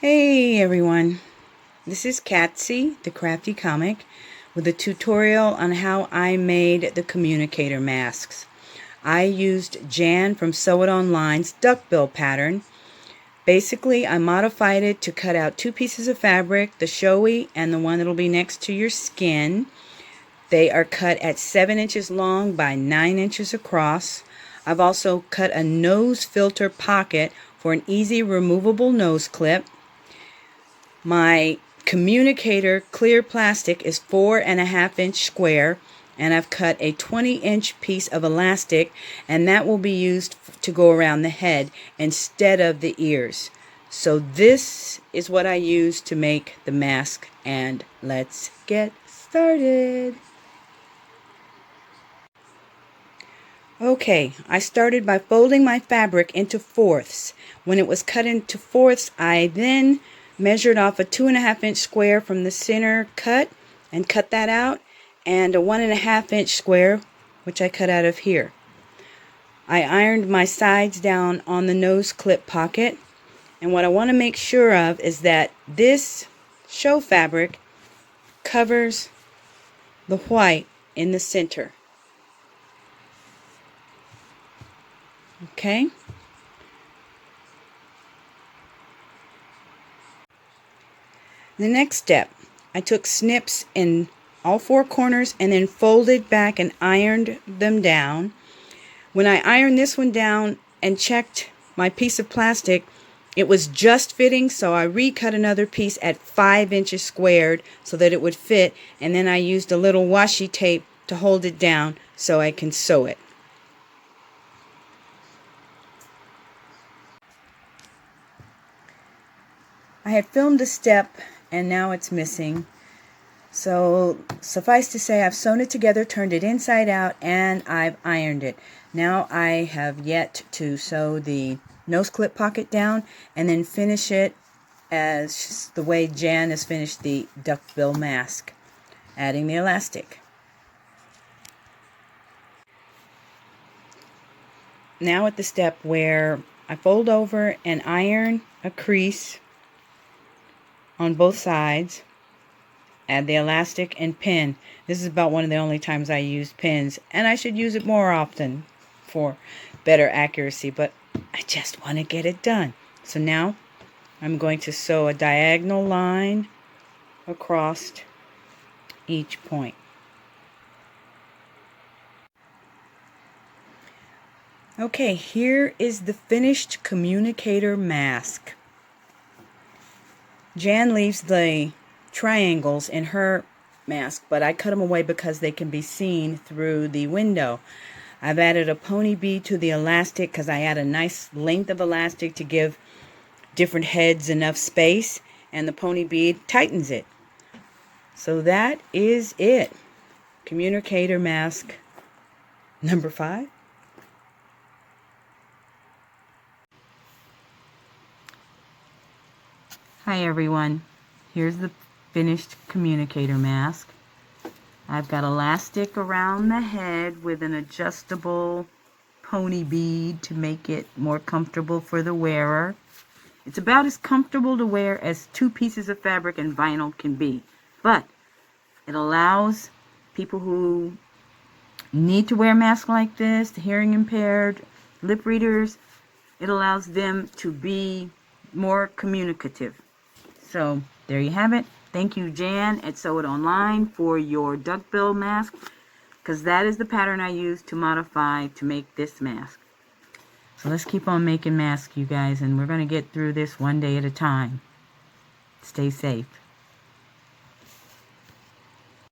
Hey everyone, this is Katsy, the Crafty Comic, with a tutorial on how I made the Communicator Masks. I used Jan from Sew It Online's duckbill pattern. Basically, I modified it to cut out two pieces of fabric, the showy and the one that'll be next to your skin. They are cut at 7 inches long by 9 inches across. I've also cut a nose filter pocket for an easy removable nose clip. My communicator clear plastic is 4.5 inch square, and I've cut a 20-inch piece of elastic, and that will be used to go around the head instead of the ears. So this is what I use to make the mask, and let's get started. Okay, I started by folding my fabric into fourths. When it was cut into fourths, I then measured off a 2.5 inch square from the center cut and cut that out, and a 1.5 inch square which I cut out of here. I ironed my sides down on the nose clip pocket, and what I want to make sure of is that this show fabric covers the white in the center. Okay? The next step, I took snips in all four corners and then folded back and ironed them down. When I ironed this one down and checked my piece of plastic, it was just fitting, so I recut another piece at 5 inches squared so that it would fit, and then I used a little washi tape to hold it down so I can sew it. I had filmed a step and now it's missing. So suffice to say, I've sewn it together, turned it inside out, and I've ironed it. Now I have yet to sew the nose clip pocket down and then finish it as the way Jan has finished the duckbill mask, adding the elastic. Now at the step where I fold over and iron a crease on both sides, add the elastic and pin. This is about one of the only times I use pins, and I should use it more often for better accuracy, but I just want to get it done. So now I'm going to sew a diagonal line across each point. Okay, here is the finished communicator mask. Jan leaves the triangles in her mask, but I cut them away because they can be seen through the window. I've added a pony bead to the elastic because I add a nice length of elastic to give different heads enough space, and the pony bead tightens it. So that is it. Communicator mask number 5. Hi everyone, here's the finished communicator mask. I've got elastic around the head with an adjustable pony bead to make it more comfortable for the wearer. It's about as comfortable to wear as two pieces of fabric and vinyl can be, but it allows people who need to wear masks like this, the hearing impaired, lip readers, it allows them to be more communicative. So there you have it. Thank you, Jan at Sew It Online, for your duckbill mask, because that is the pattern I used to modify to make this mask. So let's keep on making masks, you guys, and we're going to get through this one day at a time. Stay safe.